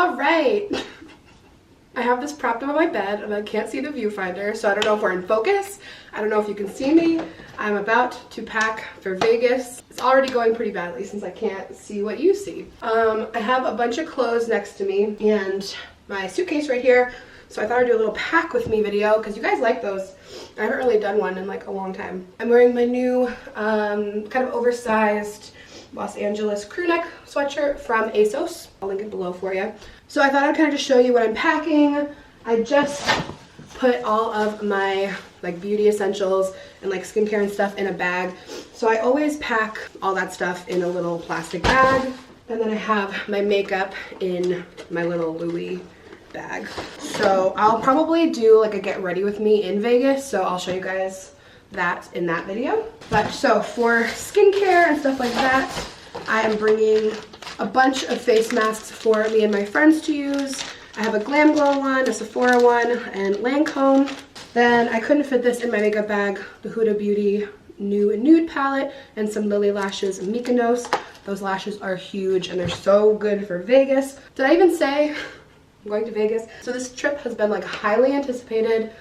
All right. I have this propped up on my bed and I can't see the viewfinder, so I don't know if we're in focus. I don't know if you can see me. I'm about to pack for Vegas. It's already going pretty badly since I can't see what you see. I have a bunch of clothes next to me and my suitcase right here. So I thought I'd do a little pack with me video because you guys like those. I haven't really done one in like a long time. I'm wearing my new kind of oversized Los Angeles crew neck sweatshirt from ASOS. I'll link it below for you. So I thought I'd kind of just show you what I'm packing. I just put all of my like beauty essentials and like skincare and stuff in a bag. So I always pack all that stuff in a little plastic bag. And then I have my makeup in my little Louis bag. So I'll probably do like a get ready with me in Vegas. So I'll show you guys that in that video. But so for skincare and stuff like that, I am bringing a bunch of face masks for me and my friends to use. I have a Glam Glow one, a Sephora one, and Lancome. Then I couldn't fit this in my makeup bag, the Huda Beauty New Nude palette and some Lily Lashes Mykonos. Those lashes are huge and they're so good for Vegas. Did I even say I'm going to Vegas? So this trip has been like highly anticipated.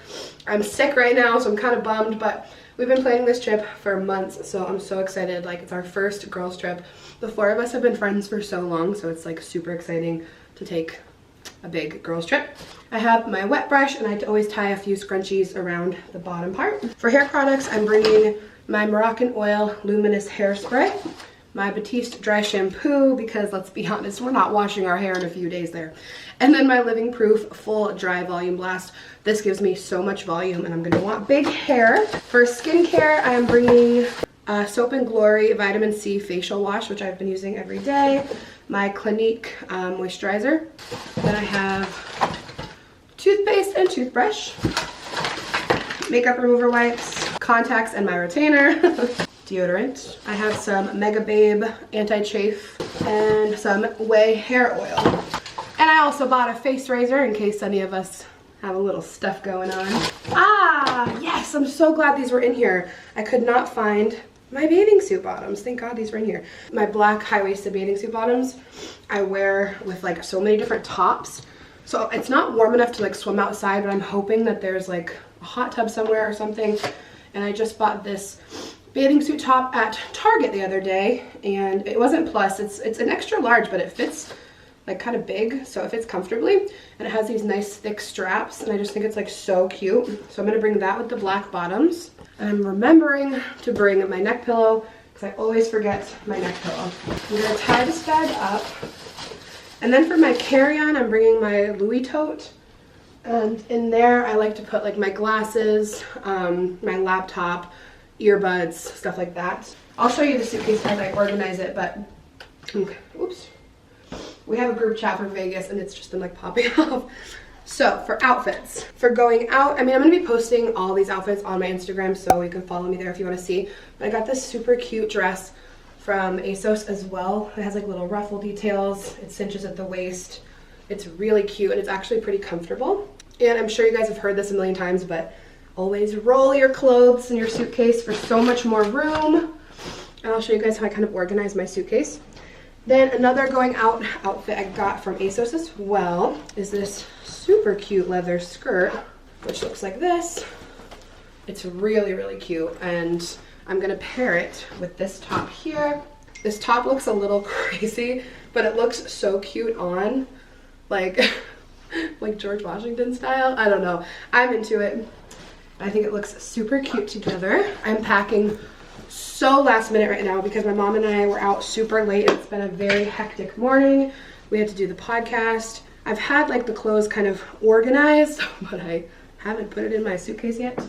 I'm sick right now, so I'm kind of bummed, but we've been planning this trip for months, so I'm so excited. Like, it's our first girls trip. The four of us have been friends for so long, so it's like super exciting to take a big girls trip. I have my wet brush and I always tie a few scrunchies around the bottom part. For hair products, I'm bringing my Moroccan Oil Luminous Hairspray, my Batiste Dry Shampoo, because let's be honest, we're not washing our hair in a few days there. And then my Living Proof Full Dry Volume Blast. This gives me so much volume and I'm gonna want big hair. For skincare, I am bringing Soap and Glory Vitamin C Facial Wash, which I've been using every day. My Clinique Moisturizer. Then I have toothpaste and toothbrush. Makeup remover wipes, contacts, and my retainer. Deodorant. I have some Mega Babe Anti-Chafe and some Way Hair Oil. And I also bought a face razor in case any of us have a little stuff going on. Ah, yes, I'm so glad these were in here. I could not find my bathing suit bottoms. Thank God these were in here. My black high-waisted bathing suit bottoms I wear with like so many different tops. So it's not warm enough to like swim outside, but I'm hoping that there's like a hot tub somewhere or something. And I just bought this bathing suit top at Target the other day, and it wasn't plus. It's an extra large, but it fits like kind of big, so it fits comfortably. And it has these nice thick straps, and I just think it's like so cute. So I'm gonna bring that with the black bottoms. And I'm remembering to bring my neck pillow because I always forget my neck pillow. I'm gonna tie this bag up. And then for my carry-on, I'm bringing my Louis tote. And in there, I like to put like my glasses, my laptop, earbuds, stuff like that. I'll show you the suitcase as I organize it, but okay, oops. We have a group chat for Vegas and it's just been like popping off. So for outfits, for going out, I mean, I'm gonna be posting all these outfits on my Instagram, so you can follow me there if you wanna see. But I got this super cute dress from ASOS as well. It has like little ruffle details. It cinches at the waist. It's really cute and it's actually pretty comfortable. And I'm sure you guys have heard this a million times, but always roll your clothes in your suitcase for so much more room. And I'll show you guys how I kind of organize my suitcase. Then another going out outfit I got from ASOS as well is this super cute leather skirt, which looks like this. It's really, really cute. And I'm gonna pair it with this top here. This top looks a little crazy, but it looks so cute on, like, like George Washington style. I don't know. I'm into it. I think it looks super cute together. I'm packing so last minute right now because my mom and I were out super late. It's been a very hectic morning. We had to do the podcast. I've had like the clothes kind of organized, but I haven't put it in my suitcase yet.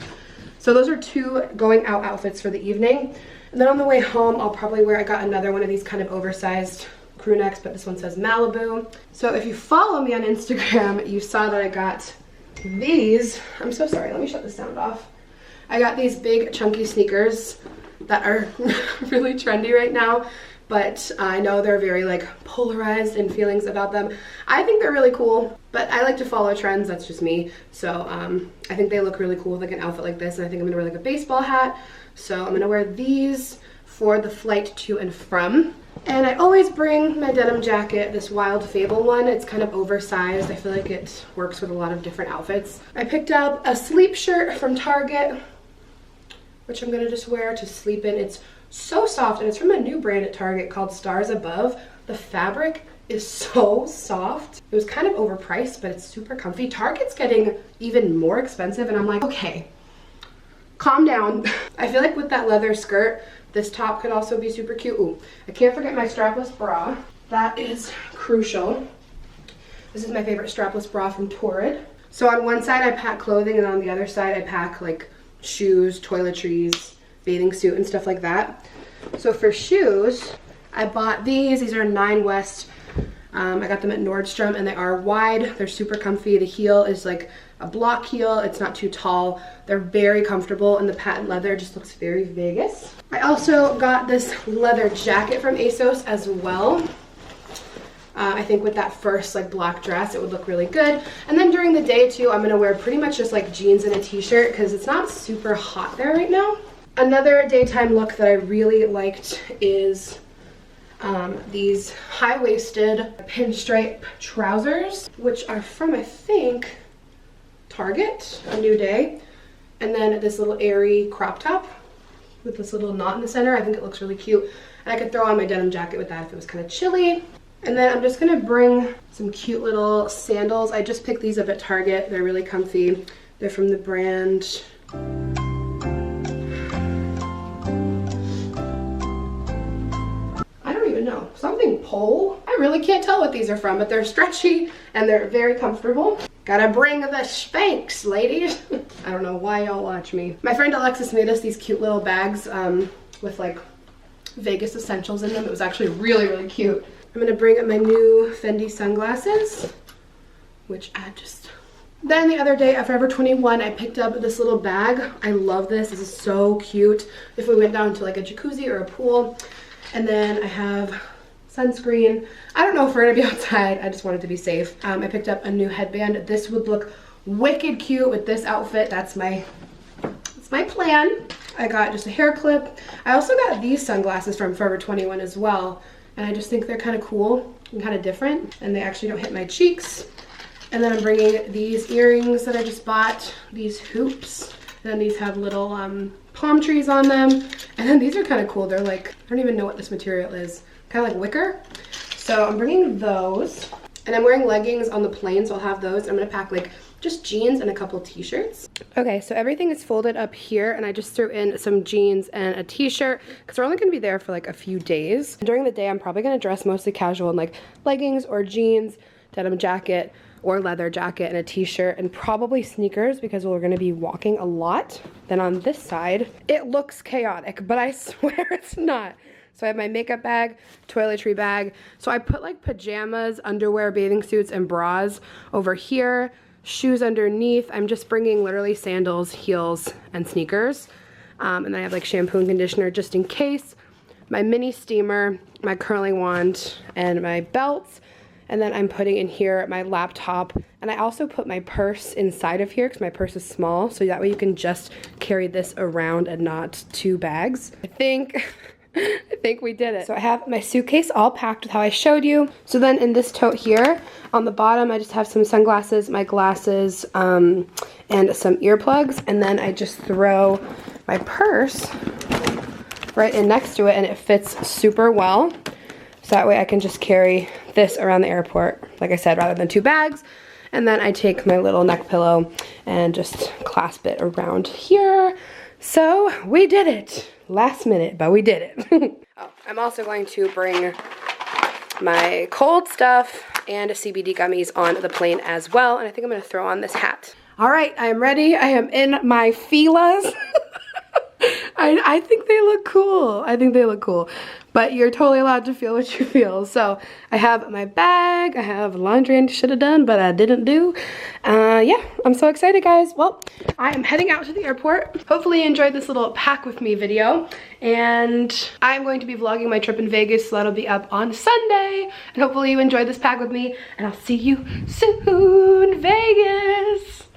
So those are two going out outfits for the evening. And then on the way home, I'll probably wear, I got another one of these kind of oversized crew necks, but this one says Malibu. So if you follow me on Instagram, you saw that I got these. I'm so sorry, let me shut the sound off. I got these big chunky sneakers that are really trendy right now, but I know they're very like polarized in feelings about them. I think they're really cool, but I like to follow trends. That's just me. So I think they look really cool with like an outfit like this, and I think I'm gonna wear like a baseball hat. So I'm gonna wear these for the flight to and from. And I always bring my denim jacket, this Wild Fable one. It's kind of oversized. I feel like it works with a lot of different outfits. I picked up a sleep shirt from Target, which I'm gonna just wear to sleep in. It's so soft, and it's from a new brand at Target called Stars Above. The fabric is so soft. It was kind of overpriced, but it's super comfy. Target's getting even more expensive, and I'm like, okay, calm down. I feel like with that leather skirt, this top could also be super cute. Ooh, I can't forget my strapless bra. That is crucial. This is my favorite strapless bra from Torrid. So on one side I pack clothing, and on the other side I pack like shoes, toiletries, bathing suit, and stuff like that. So for shoes, I bought these. These are 9 West. I got them at Nordstrom, and they are wide. They're super comfy. The heel is like a block heel. It's not too tall. They're very comfortable, and the patent leather just looks very Vegas. I also got this leather jacket from ASOS as well. I think with that first like black dress, it would look really good. And then during the day too, I'm gonna wear pretty much just like jeans and a t-shirt because it's not super hot there right now. Another daytime look that I really liked is these high-waisted pinstripe trousers, which are from, I think, Target, A New Day. And then this little airy crop top with this little knot in the center. I think it looks really cute. And I could throw on my denim jacket with that if it was kind of chilly. And then I'm just gonna bring some cute little sandals. I just picked these up at Target. They're really comfy. They're from the brand no, something pole. I really can't tell what these are from, but they're stretchy and they're very comfortable. Gotta bring the Spanx, ladies. I don't know why y'all watch me. My friend Alexis made us these cute little bags with like Vegas essentials in them. It was actually really, really cute. I'm gonna bring up my new Fendi sunglasses, which I just... Then the other day at Forever 21, I picked up this little bag. I love this. This is so cute. If we went down to like a jacuzzi or a pool. And then I have sunscreen. I don't know if we're gonna be outside. I just wanted to be safe. I picked up a new headband. This would look wicked cute with this outfit. That's my plan. I got just a hair clip. I also got these sunglasses from Forever 21 as well. And I just think they're kind of cool and kind of different. And they actually don't hit my cheeks. And then I'm bringing these earrings that I just bought. These hoops. And then these have little palm trees on them. And then these are kind of cool. They're like, I don't even know what this material is. Kind of like wicker. So I'm bringing those. And I'm wearing leggings on the plane, so I'll have those. I'm gonna pack like just jeans and a couple t-shirts. Okay, so everything is folded up here, and I just threw in some jeans and a t-shirt because we're only gonna be there for like a few days. During the day, I'm probably gonna dress mostly casual in like leggings or jeans, denim jacket, or leather jacket and a t-shirt, and probably sneakers because we're gonna be walking a lot. Then on this side, it looks chaotic, but I swear it's not. So I have my makeup bag, toiletry bag. So I put like pajamas, underwear, bathing suits, and bras over here, shoes underneath. I'm just bringing literally sandals, heels, and sneakers. And then I have like shampoo and conditioner just in case. My mini steamer, my curling wand, and my belts. And then I'm putting in here my laptop, and I also put my purse inside of here because my purse is small, so that way you can just carry this around and not 2 bags. I think we did it. So I have my suitcase all packed with how I showed you. So then in this tote here, on the bottom, I just have some sunglasses, my glasses, and some earplugs, and then I just throw my purse right in next to it, and it fits super well. So that way I can just carry this around the airport, like I said, rather than 2 bags. And then I take my little neck pillow and just clasp it around here. So we did it. Last minute, but we did it. Oh, I'm also going to bring my cold stuff and CBD gummies on the plane as well. And I think I'm gonna throw on this hat. All right, I am ready. I am in my Fila's. I think they look cool. I think they look cool. But you're totally allowed to feel what you feel. So I have my bag. I have laundry I should have done, but I didn't do. Yeah, I'm so excited, guys. Well, I am heading out to the airport. Hopefully you enjoyed this little pack with me video. And I'm going to be vlogging my trip in Vegas, so that'll be up on Sunday. And hopefully you enjoyed this pack with me. And I'll see you soon, Vegas.